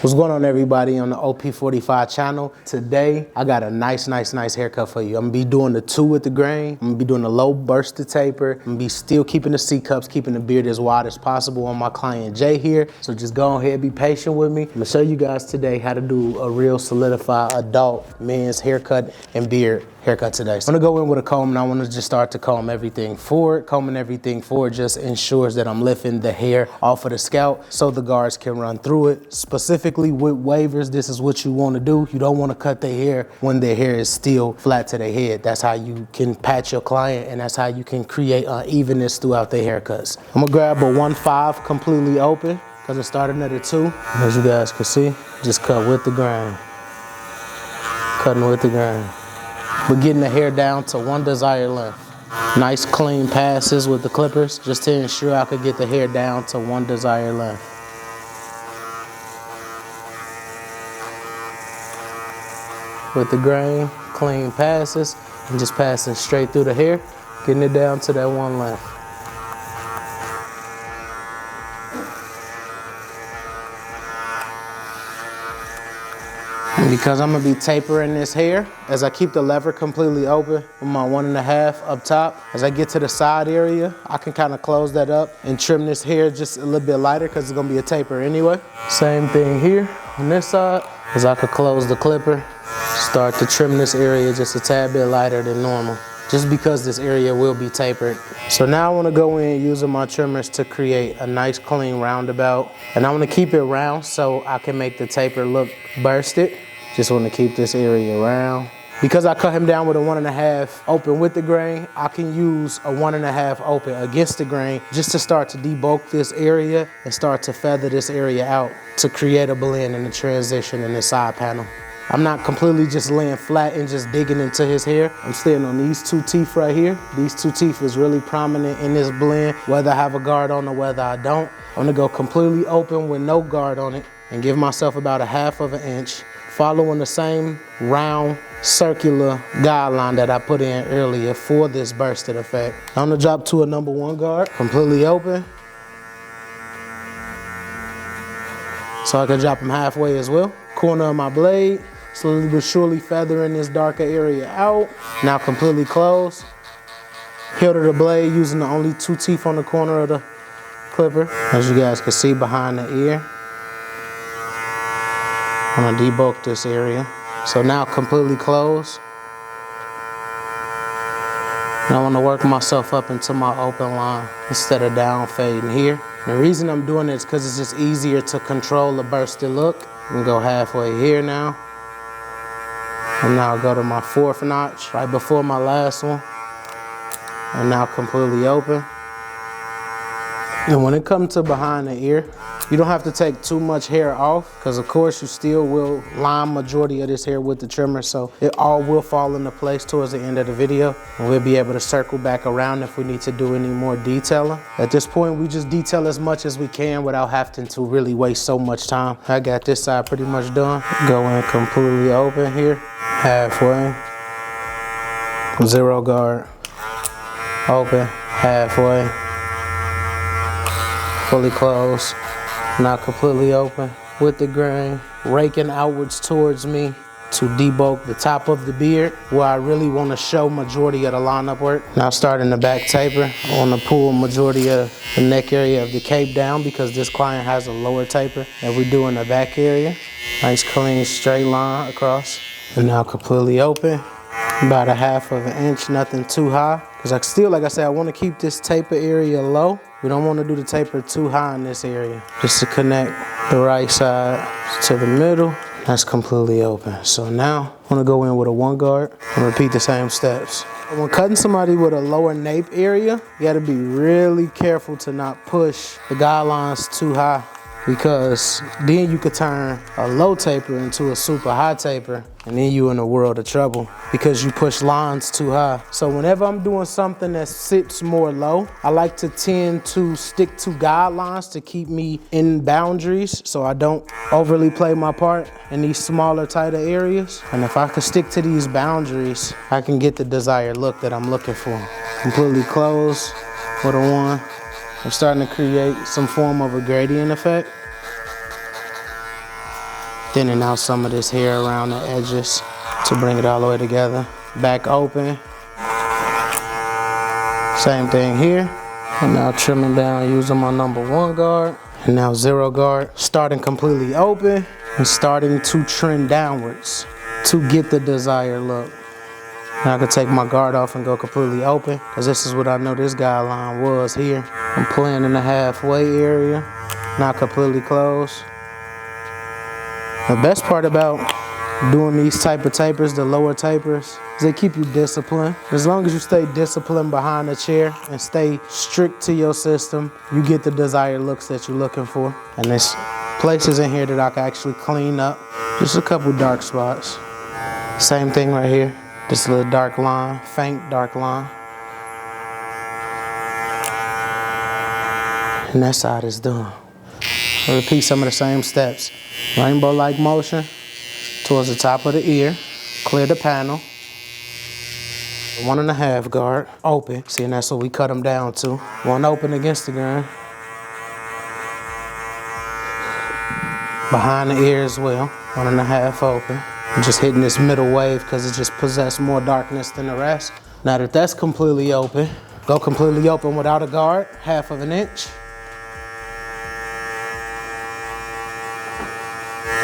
What's going on, everybody, on the OP45 channel? Today I got a nice haircut for you. I'm gonna be doing the 2 with the grain. I'm gonna be doing the low bursted taper. I'm gonna be still keeping the C cups, keeping the beard as wide as possible on my client Jay here. So just go ahead, be patient with me. I'm gonna show you guys today how to do a real solidified adult men's haircut and beard haircut today. So I'm gonna go in with a comb, and I wanna just start to comb everything forward. Combing everything forward just ensures that I'm lifting the hair off of the scalp so the guards can run through it. Specifically with wavers, this is what you wanna do. You don't wanna cut their hair when their hair is still flat to their head. That's how you can patch your client, and that's how you can create unevenness throughout their haircuts. I'm gonna grab a 1/5 completely open because it started at a 2. As you guys can see, just cut with the grain. Cutting with the grain. We're getting the hair down to 1 desired length. Nice clean passes with the clippers just to ensure I could get the hair down to 1 desired length. With the grain, clean passes, and just passing straight through the hair, getting it down to that 1 length. And because I'm gonna be tapering this hair, as I keep the lever completely open with my 1.5 up top, as I get to the side area, I can kind of close that up and trim this hair just a little bit lighter because it's gonna be a taper anyway. Same thing here on this side, as I could close the clipper, start to trim this area just a tad bit lighter than normal, just because this area will be tapered. So now I wanna go in using my trimmers to create a nice clean roundabout. And I wanna keep it round so I can make the taper look bursted. Just wanna keep this area round. Because I cut him down with a 1.5 open with the grain, I can use a 1.5 open against the grain just to start to debulk this area and start to feather this area out to create a blend and a transition in the side panel. I'm not completely just laying flat and just digging into his hair. I'm staying on these 2 teeth right here. These 2 teeth is really prominent in this blend, whether I have a guard on or whether I don't. I'm gonna go completely open with no guard on it and give myself about 1/2 inch, following the same round circular guideline that I put in earlier for this bursted effect. I'm gonna drop to a number 1 guard, completely open. So I can drop them halfway as well. Corner of my blade, slowly but surely feathering this darker area out. Now completely closed. Heel to the blade using the only 2 teeth on the corner of the clipper. As you guys can see behind the ear. I'm gonna debulk this area. So now completely closed. And I wanna work myself up into my open line instead of down fading here. And the reason I'm doing it is because it's just easier to control a bursted look. I'm gonna go halfway here now. And now go to my 4th notch right before my last one. And now completely open. And when it comes to behind the ear, you don't have to take too much hair off because of course you still will line majority of this hair with the trimmer, so it all will fall into place towards the end of the video. And we'll be able to circle back around if we need to do any more detailing. At this point, we just detail as much as we can without having to really waste so much time. I got this side pretty much done. Go in completely open here, halfway. 0 guard, open, halfway. Fully closed, now completely open with the grain, raking outwards towards me to debulk the top of the beard where I really want to show majority of the lineup work. Now starting the back taper, I want to pull majority of the neck area of the cape down because this client has a lower taper and we do in the back area. Nice clean straight line across. And now completely open, about 1/2 inch, nothing too high. Because I still, like I said, I want to keep this taper area low. We don't want to do the taper too high in this area. Just to connect the right side to the middle. That's completely open. So now I'm gonna go in with a 1 guard and repeat the same steps. When cutting somebody with a lower nape area, you gotta be really careful to not push the guidelines too high, because then you could turn a low taper into a super high taper, and then you're in a world of trouble because you push lines too high. So whenever I'm doing something that sits more low, I like to tend to stick to guidelines to keep me in boundaries so I don't overly play my part in these smaller, tighter areas. And if I can stick to these boundaries, I can get the desired look that I'm looking for. Completely closed with a 1. I'm starting to create some form of a gradient effect. Thinning out some of this hair around the edges to bring it all the way together. Back open. Same thing here. And now trimming down using my number 1 guard. And now 0 guard. Starting completely open and starting to trend downwards to get the desired look. Now I can take my guard off and go completely open, because this is what I know this guideline was here. I'm playing in the halfway area, not completely closed. The best part about doing these type of tapers, the lower tapers, is they keep you disciplined. As long as you stay disciplined behind the chair and stay strict to your system, you get the desired looks that you're looking for. And there's places in here that I can actually clean up. Just a couple dark spots. Same thing right here. Just a little dark line, faint dark line. And that side is done. I'll repeat some of the same steps. Rainbow-like motion towards the top of the ear. Clear the panel. 1.5 guard, open. See, and that's what we cut them down to. 1 open against the grain. Behind the ear as well, 1.5 open. I'm just hitting this middle wave because it just possesses more darkness than the rest. Now that that's completely open, go completely open without a guard, 1/2 inch.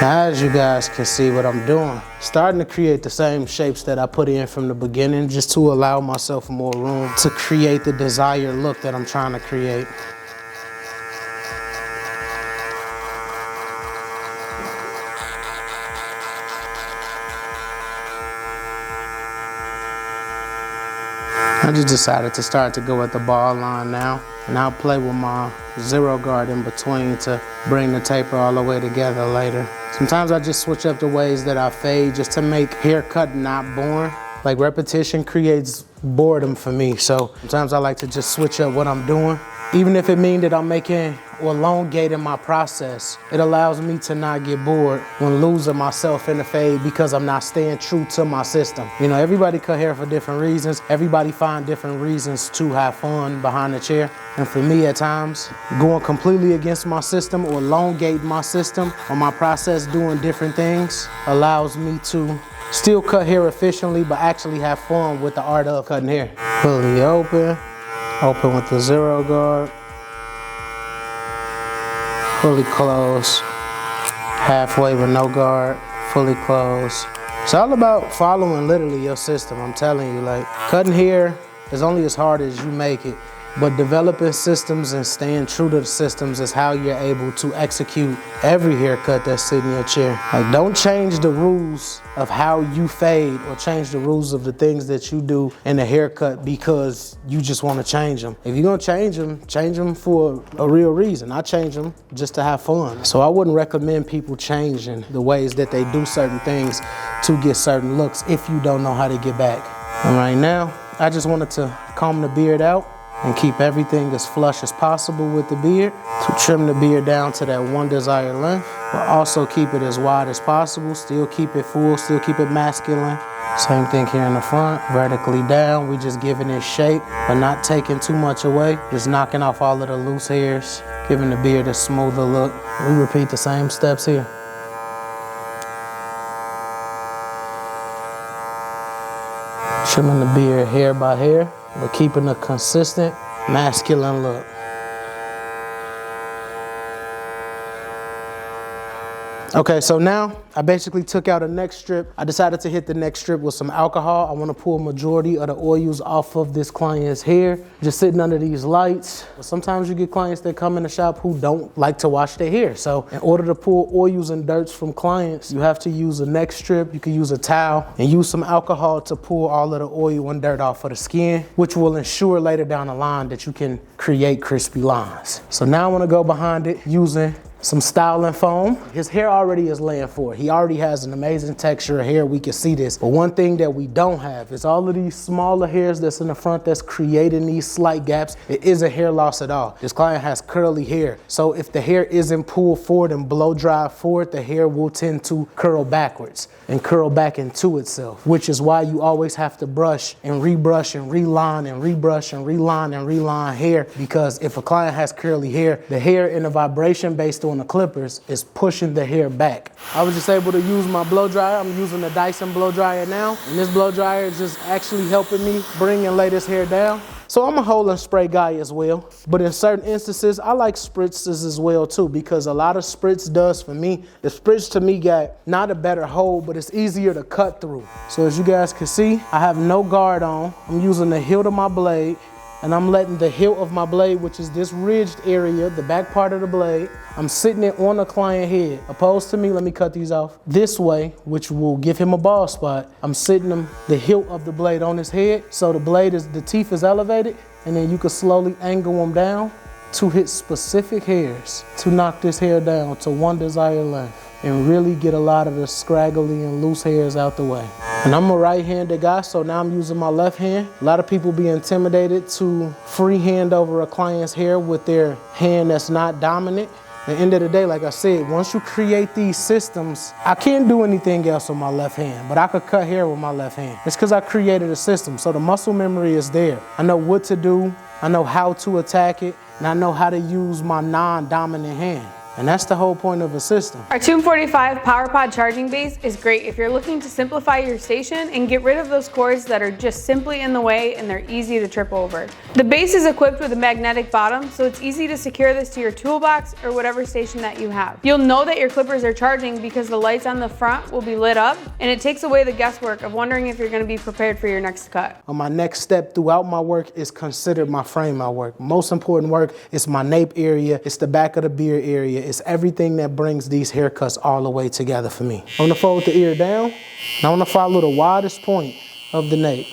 Now as you guys can see what I'm doing, starting to create the same shapes that I put in from the beginning, just to allow myself more room to create the desired look that I'm trying to create. I just decided to start to go at the ball line now, and I'll play with my 0 guard in between to bring the taper all the way together later. Sometimes I just switch up the ways that I fade just to make haircut not boring. Like, repetition creates boredom for me, so sometimes I like to just switch up what I'm doing. Even if it means that I'm making or elongating my process, it allows me to not get bored when losing myself in the fade because I'm not staying true to my system. You know, everybody cut hair for different reasons. Everybody find different reasons to have fun behind the chair. And for me, at times, going completely against my system or elongating my system or my process doing different things allows me to still cut hair efficiently, but actually have fun with the art of cutting hair. Fully open. Open with the 0 guard. Fully closed. Halfway with no guard. Fully closed. It's all about following literally your system. I'm telling you, like, cutting hair is only as hard as you make it. But developing systems and staying true to the systems is how you're able to execute every haircut that's sitting in your chair. Like, don't change the rules of how you fade or change the rules of the things that you do in a haircut because you just want to change them. If you're going to change them for a real reason. I change them just to have fun. So I wouldn't recommend people changing the ways that they do certain things to get certain looks if you don't know how to get back. And right now, I just wanted to comb the beard out and keep everything as flush as possible with the beard, to trim the beard down to that one desired length, but also keep it as wide as possible, still keep it full, still keep it masculine. Same thing here in the front, vertically down, we just giving it shape, but not taking too much away, just knocking off all of the loose hairs, giving the beard a smoother look. We repeat the same steps here. Trimming the beard hair by hair, but keeping a consistent masculine look. Okay, so now I basically took out a neck strip. I decided to hit the neck strip with some alcohol. I want to pull majority of the oils off of this client's hair, just sitting under these lights. Sometimes you get clients that come in the shop who don't like to wash their hair. So in order to pull oils and dirts from clients, you have to use a neck strip. You can use a towel and use some alcohol to pull all of the oil and dirt off of the skin, which will ensure later down the line that you can create crispy lines. So now I want to go behind it using some styling foam. His hair already is laying for it. He already has an amazing texture of hair. We can see this. But one thing that we don't have is all of these smaller hairs that's in the front that's creating these slight gaps. It isn't hair loss at all. This client has curly hair. So if the hair isn't pulled forward and blow dried forward, the hair will tend to curl backwards and curl back into itself, which is why you always have to brush and rebrush and reline and rebrush and reline and reline hair, because if a client has curly hair, the hair in the vibration based on the clippers is pushing the hair back. I was just able to use my blow dryer. I'm using the Dyson blow dryer now, and this blow dryer is just actually helping me bring and lay this hair down. So I'm a hold and spray guy as well, but in certain instances, I like spritzes as well too, because a lot of spritz does for me. The spritz to me got not a better hold, but it's easier to cut through. So as you guys can see, I have no guard on. I'm using the hilt of my blade, and I'm letting the hilt of my blade, which is this ridged area, the back part of the blade, I'm sitting it on the client head. Opposed to me, let me cut these off. This way, which will give him a bald spot, I'm sitting him, the hilt of the blade on his head. So the teeth is elevated, and then you can slowly angle them down to hit specific hairs to knock this hair down to one desired length and really get a lot of the scraggly and loose hairs out the way. And I'm a right-handed guy, so now I'm using my left hand. A lot of people be intimidated to freehand over a client's hair with their hand that's not dominant. At the end of the day, like I said, once you create these systems, I can't do anything else with my left hand, but I could cut hair with my left hand. It's because I created a system, so the muscle memory is there. I know what to do, I know how to attack it, and I know how to use my non-dominant hand. And that's the whole point of a system. Our 245 PowerPod charging base is great if you're looking to simplify your station and get rid of those cords that are just simply in the way and they're easy to trip over. The base is equipped with a magnetic bottom, so it's easy to secure this to your toolbox or whatever station that you have. You'll know that your clippers are charging because the lights on the front will be lit up, and it takes away the guesswork of wondering if you're going to be prepared for your next cut. My next step throughout my work is considered my frame out work. Most important work is my nape area, it's the back of the beard area. It's everything that brings these haircuts all the way together for me. I'm gonna fold the ear down, and I wanna follow the widest point of the nape.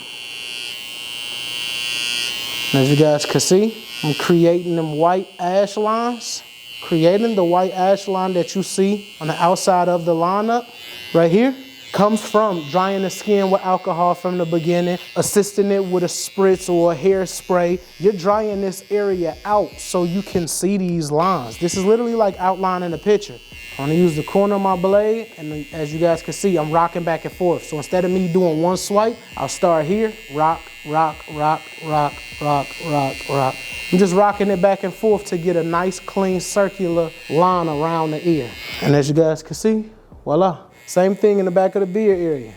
And as you guys can see, I'm creating them white ash lines, creating the white ash line that you see on the outside of the lineup right here. Comes from drying the skin with alcohol from the beginning, assisting it with a spritz or a hairspray. You're drying this area out so you can see these lines. This is literally like outlining a picture. I'm gonna use the corner of my blade, and as you guys can see, I'm rocking back and forth. So instead of me doing one swipe, I'll start here, rock, rock, rock, rock, rock, rock, rock. I'm just rocking it back and forth to get a nice, clean, circular line around the ear. And as you guys can see, voila. Same thing in the back of the beard area.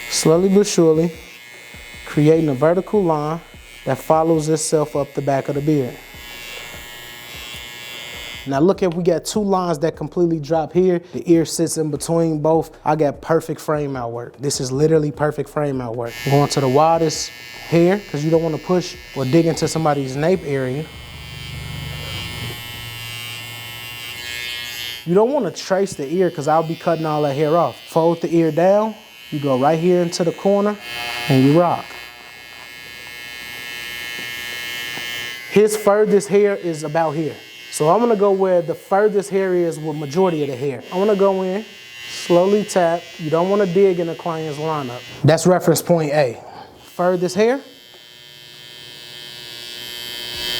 Slowly but surely, creating a vertical line that follows itself up the back of the beard. Now look at, we got two lines that completely drop here. The ear sits in between both. I got perfect frame out work. This is literally perfect frame out work. I'm going to the widest hair because you don't want to push or dig into somebody's nape area. You don't want to trace the ear because I'll be cutting all that hair off. Fold the ear down, you go right here into the corner, and you rock. His furthest hair is about here. So I'm gonna go where the furthest hair is with majority of the hair. I'm gonna go in, slowly tap. You don't want to dig in the client's lineup. That's reference point A. Furthest hair,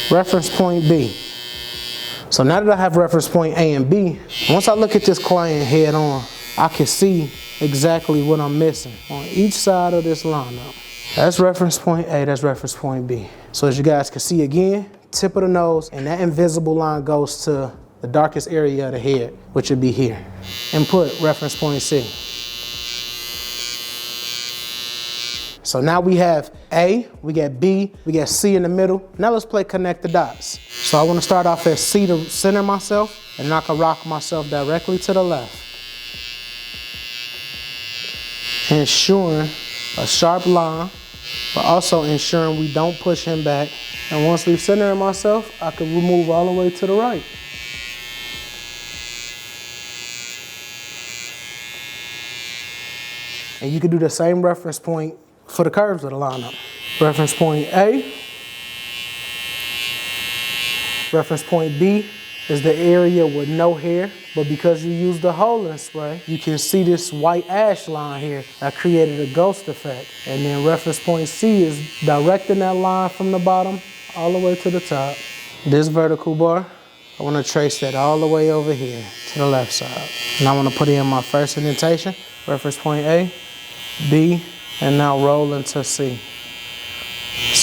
reference point B. So now that I have reference point A and B, once I look at this client head on, I can see exactly what I'm missing on each side of this lineup. That's reference point A, that's reference point B. So as you guys can see again, tip of the nose, and that invisible line goes to the darkest area of the head, which would be here. Input reference point C. So now we have A, we got B, we got C in the middle. Now let's play connect the dots. So I want to start off at C to center myself, and then I can rock myself directly to the left. Ensuring a sharp line, but also ensuring we don't push him back. And once we've centered myself, I can remove all the way to the right. And you can do the same reference point for the curves of the lineup. Reference point A. Reference point B is the area with no hair, but because you use the holding spray, you can see this white ash line here that created a ghost effect. And then reference point C is directing that line from the bottom all the way to the top. This vertical bar, I want to trace that all the way over here to the left side. And I want to put in my first indentation, reference point A, B, and now roll into C.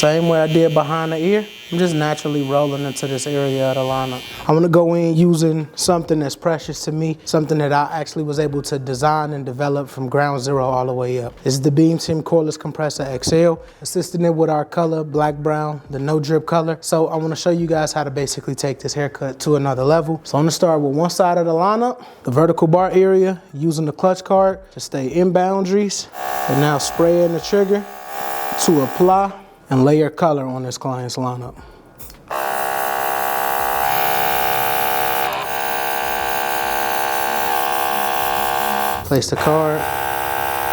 Same way I did behind the ear, I'm just naturally rolling into this area of the lineup. I'm gonna go in using something that's precious to me, something that I actually was able to design and develop from ground zero all the way up. It's the Beam Team Cordless Compressor XL, assisting it with our color, black brown, the no drip color. So I wanna show you guys how to basically take this haircut to another level. So I'm gonna start with one side of the lineup, the vertical bar area, using the clutch card to stay in boundaries, and now spray in the trigger to apply and layer color on this client's lineup. Place the card.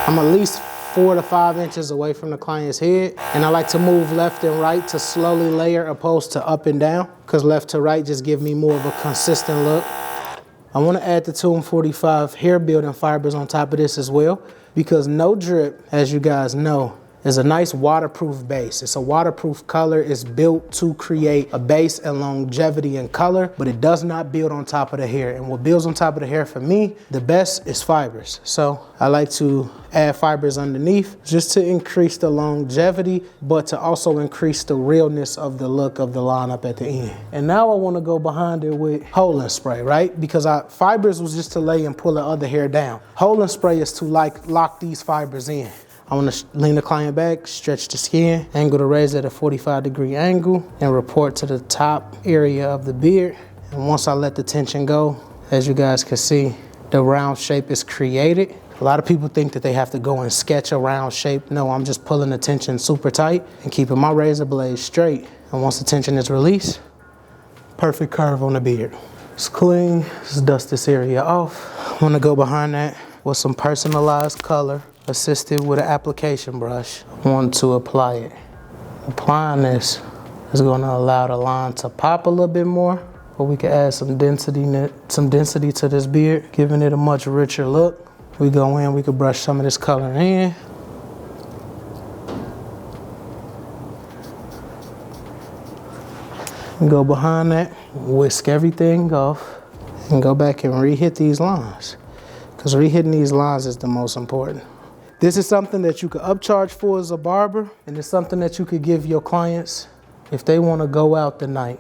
I'm at least 4 to 5 inches away from the client's head, and I like to move left and right to slowly layer opposed to up and down, because left to right just give me more of a consistent look. I want to add the 245 hair building fibers on top of this as well, because no drip, as you guys know, is a nice waterproof base. It's a waterproof color. It's built to create a base and longevity in color, but it does not build on top of the hair. And what builds on top of the hair for me, the best is fibers. So I like to add fibers underneath just to increase the longevity, but to also increase the realness of the look of the lineup at the end. And now I want to go behind it with Hole and Spray, right? Because fibers was just to lay and pull the other hair down. Hole and Spray is to lock these fibers in. I want to lean the client back, stretch the skin, angle the razor at a 45-degree angle, and report to the top area of the beard. And once I let the tension go, as you guys can see, the round shape is created. A lot of people think that they have to go and sketch a round shape. No, I'm just pulling the tension super tight and keeping my razor blade straight. And once the tension is released, perfect curve on the beard. It's clean. Let's dust this area off. I'm gonna go behind that with some personalized color, assisted with an application brush. I want to apply it. Applying this is going to allow the line to pop a little bit more, but we can add some density to this beard, giving it a much richer look. We go in, we can brush some of this color in. And go behind that, whisk everything off, and go back and re-hit these lines, because re-hitting these lines is the most important. This is something that you could upcharge for as a barber, and it's something that you could give your clients if they want to go out the night,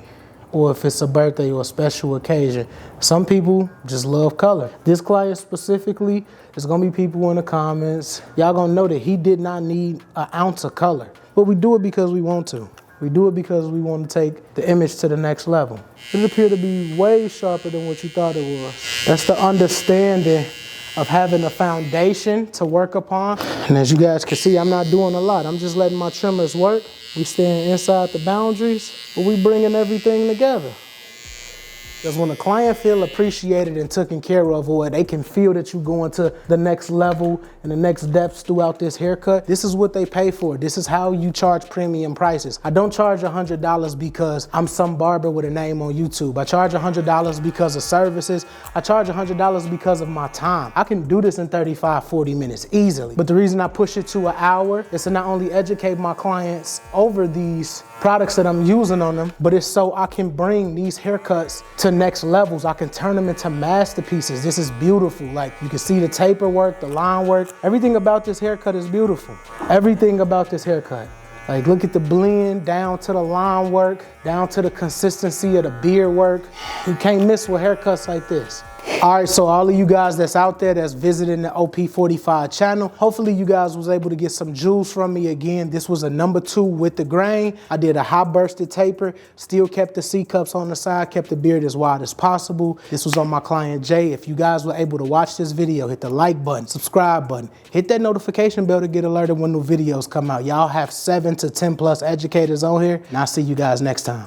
or if it's a birthday or a special occasion. Some people just love color. This client specifically, there's gonna be people in the comments, y'all gonna know that he did not need an ounce of color, but we do it because we want to. We do it because we want to take the image to the next level. It appeared to be way sharper than what you thought it was. That's the understanding of having a foundation to work upon. And as you guys can see, I'm not doing a lot. I'm just letting my trimmers work. We staying inside the boundaries, but we bringing everything together. Because when a client feel appreciated and taken care of, or they can feel that you're going to the next level and the next depths throughout this haircut, this is what they pay for. This is how you charge premium prices. I don't charge $100 because I'm some barber with a name on YouTube. I charge $100 because of services. I charge $100 because of my time. I can do this in 35, 40 minutes easily. But the reason I push it to an hour is to not only educate my clients over these products that I'm using on them, but it's so I can bring these haircuts to next levels. I can turn them into masterpieces. This is beautiful. Like, you can see the taper work, the line work. Everything about this haircut is beautiful. Everything about this haircut. Like, look at the blend, down to the line work, down to the consistency of the beard work. You can't miss with haircuts like this. All right, so all of you guys that's out there that's visiting the OP45 channel, hopefully you guys was able to get some jewels from me again. This was a #2 with the grain. I did a high bursted taper, still kept the C-cups on the side, kept the beard as wide as possible. This was on my client Jay. If you guys were able to watch this video, hit the like button, subscribe button, hit that notification bell to get alerted when new videos come out. Y'all have 7 to 10 plus educators on here, and I'll see you guys next time.